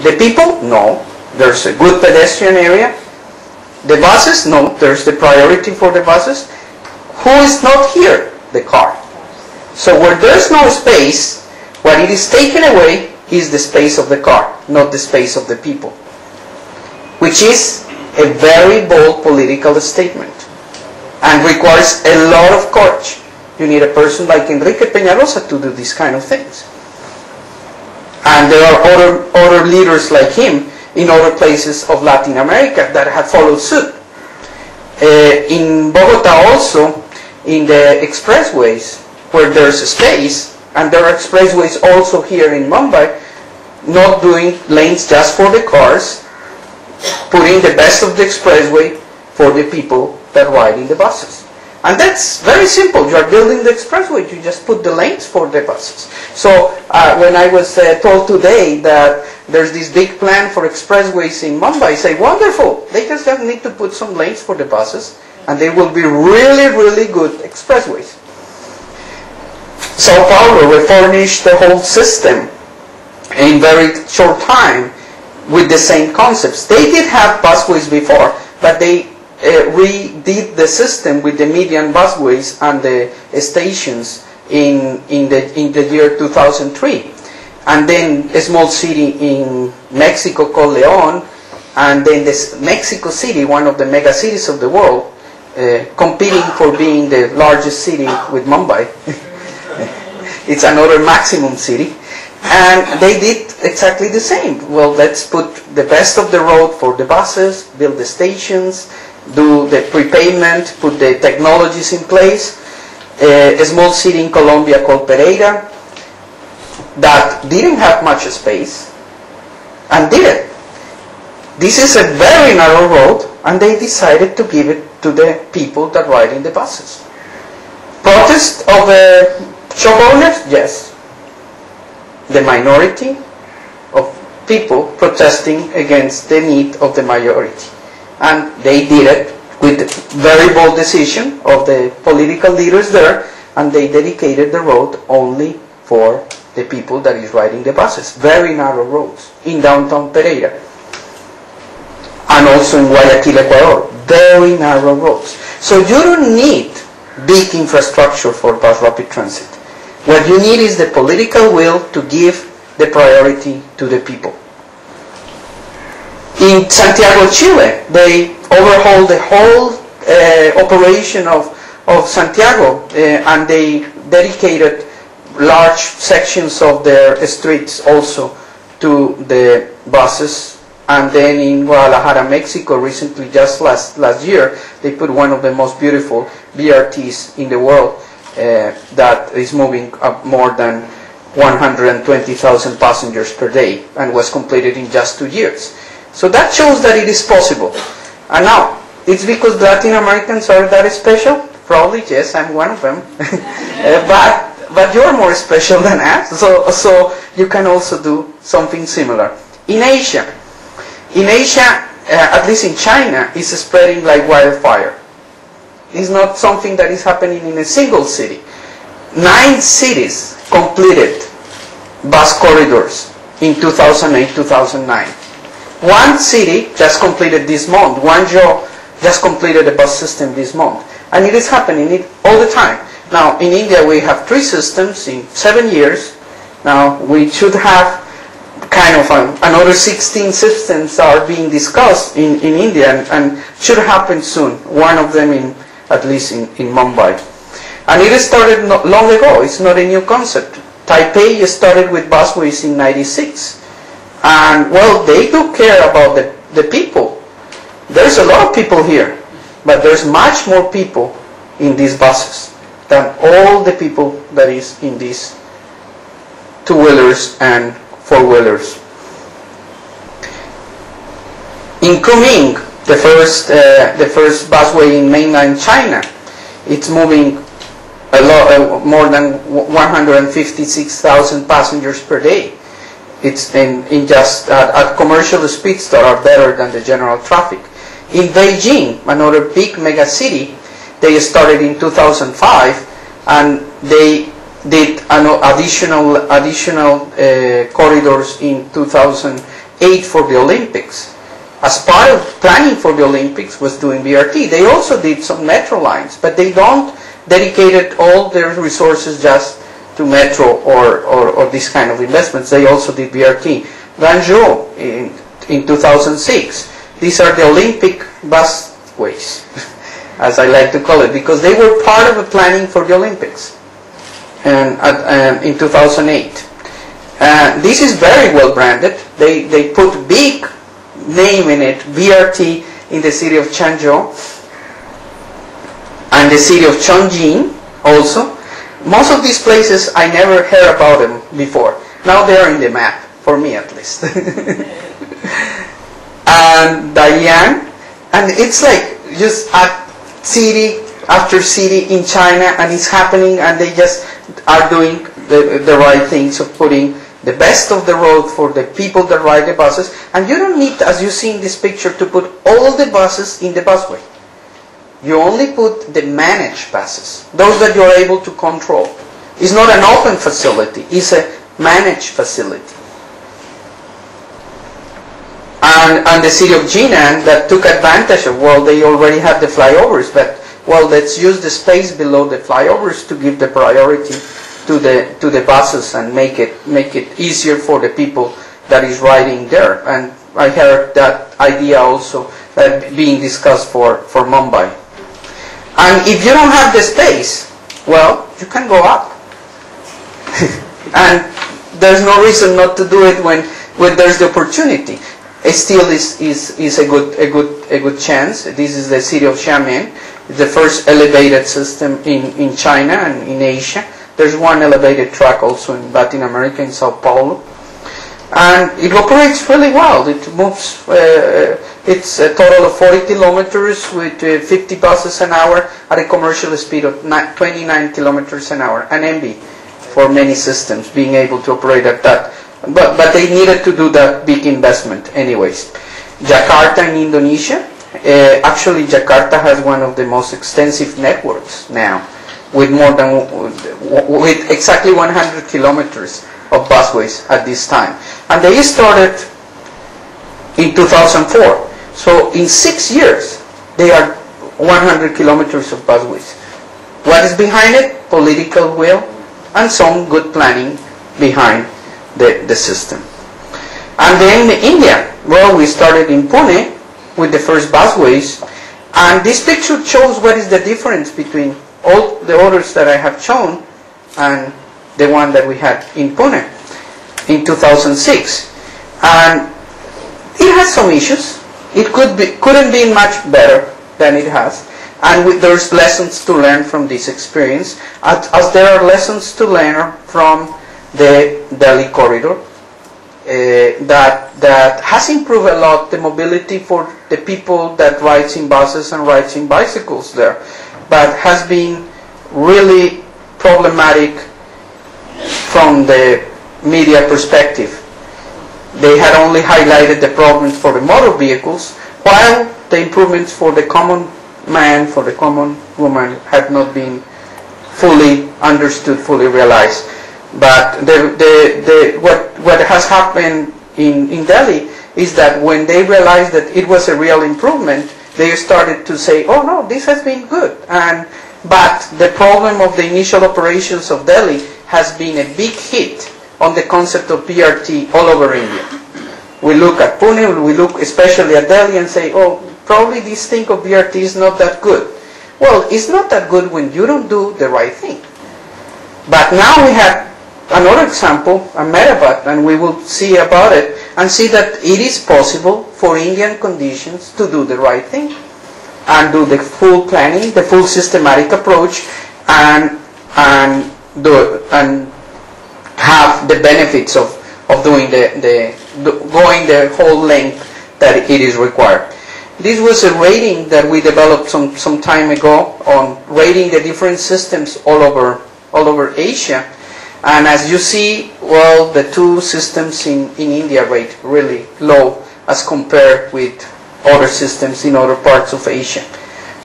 The people? No. There's a good pedestrian area. The buses? No. There's the priority for the buses. Who is not here? The car. So where there's no space, what it is taken away is the space of the car, not the space of the people. Which is a very bold political statement and requires a lot of courage. You need a person like Enrique Peñalosa to do these kind of things. And there are other leaders like him in other places of Latin America that have followed suit. In Bogota also, in the expressways, where there's a space, and there are expressways also here in Mumbai, not doing lanes just for the cars, putting the best of the expressway for the people that ride in the buses. And that's very simple. You are building the expressway, you just put the lanes for the buses. So when I was told today that there's this big plan for expressways in Mumbai, I say, wonderful, they just need to put some lanes for the buses, and they will be really, really good expressways. Sao Paulo refurnished the whole system in very short time with the same concepts. They did have busways before, but they redid the system with the median busways and the stations in the year 2003. And then a small city in Mexico called León, and then this Mexico City, one of the mega cities of the world, competing for being the largest city with Mumbai. It's another maximum city. And they did exactly the same. Well, let's put the best of the road for the buses, build the stations, do the prepayment, put the technologies in place. A small city in Colombia called Pereira that didn't have much space and did it. This is a very narrow road, and they decided to give it to the people that ride in the buses. Protest of shop owners? Yes. The minority of people protesting against the need of the majority. And they did it with a very bold decision of the political leaders there, and they dedicated the road only for the people that is riding the buses. Very narrow roads in downtown Pereira. And also in Guayaquil, Ecuador. Very narrow roads. So you don't need big infrastructure for bus rapid transit. What you need is the political will to give the priority to the people. In Santiago, Chile, they overhauled the whole operation of Santiago, and they dedicated large sections of their streets also to the buses. And then in Guadalajara, Mexico, recently, just last year, they put one of the most beautiful BRTs in the world that is moving up more than 120,000 passengers per day, and was completed in just 2 years. So that shows that it is possible. And now, it's because Latin Americans are that special? Probably, yes, I'm one of them. But you're more special than us, so you can also do something similar. In Asia, at least in China, it's spreading like wildfire. It's not something that is happening in a single city. 9 cities completed bus corridors in 2008-2009. One city just completed this month. Guangzhou just completed a bus system this month. And it is happening all the time. Now, in India, we have 3 systems in 7 years. Now, we should have kind of another 16 systems are being discussed in India, and should happen soon. One of them at least in Mumbai. And it started not long ago. It's not a new concept. Taipei started with busways in '96. And, well, they do care about the people. There's a lot of people here, but there's much more people in these buses than all the people that is in these 2-wheelers and 4-wheelers. In Kunming, the first busway in mainland China, it's moving a lot, more than 156,000 passengers per day. It's in just at commercial speeds that are better than the general traffic. In Beijing, another big mega city, they started in 2005, and they did additional corridors in 2008 aid for the Olympics. As part of planning for the Olympics was doing BRT. They also did some metro lines, but they don't dedicated all their resources just to metro or this kind of investments. They also did BRT. Guangzhou in 2006. These are the Olympic busways, as I like to call it, because they were part of the planning for the Olympics and in 2008. This is very well branded. They put big name in it, BRT, in the city of Changzhou and the city of Chongqing also. Most of these places I never heard about them before. Now they are in the map, for me at least. And Dalian, and it's like just at city after city in China, and it's happening, and they just are doing the right things of putting the best of the road for the people that ride the buses. And you don't need, as you see in this picture, to put all the buses in the busway. You only put the managed buses, those that you're able to control. It's not an open facility, it's a managed facility. And the city of Jinan that took advantage of, well, they already have the flyovers, but, well, let's use the space below the flyovers to give the priority to the buses and make it easier for the people that is riding there. And I heard that idea also being discussed for Mumbai. And if you don't have the space, well, you can go up. And there's no reason not to do it when there's the opportunity. It still is a good chance. This is the city of Xiamen, the first elevated system in China and in Asia. There's one elevated track also in Latin America, in Sao Paulo. And it operates really well. It moves, it's a total of 40 kilometers with 50 buses an hour at a commercial speed of 29 kilometers an hour, an MB for many systems being able to operate at that. But they needed to do that big investment anyways. Jakarta in Indonesia, actually Jakarta has one of the most extensive networks now, with with exactly 100 kilometers of busways at this time. And they started in 2004. So in 6 years, they are 100 kilometers of busways. What is behind it? Political will and some good planning behind the system. And then India, well, we started in Pune with the first busways. And this picture shows what is the difference between all the others that I have shown and the one that we had in Pune in 2006. And it has some issues. It couldn't be much better than it has. And there's lessons to learn from this experience, as there are lessons to learn from the Delhi corridor that has improved a lot the mobility for the people that rides in buses and rides in bicycles there, but has been really problematic from the media perspective. They had only highlighted the problems for the motor vehicles, while the improvements for the common man, for the common woman, had not been fully understood, fully realized. But what has happened in Delhi is that when they realized that it was a real improvement, they started to say, oh no, this has been good. But the problem of the initial operations of Delhi has been a big hit on the concept of BRT all over India. We look at Pune, we look especially at Delhi and say, oh, probably this thing of BRT is not that good. Well, it's not that good when you don't do the right thing. But now we have another example, Ahmedabad, and we will see about it and see that it is possible for Indian conditions to do the right thing and do the full planning, the full systematic approach, and have the benefits of doing going the whole length that it is required. This was a rating that we developed some time ago on rating the different systems all over Asia. And as you see, well, the two systems in India rate really low as compared with other systems in other parts of Asia.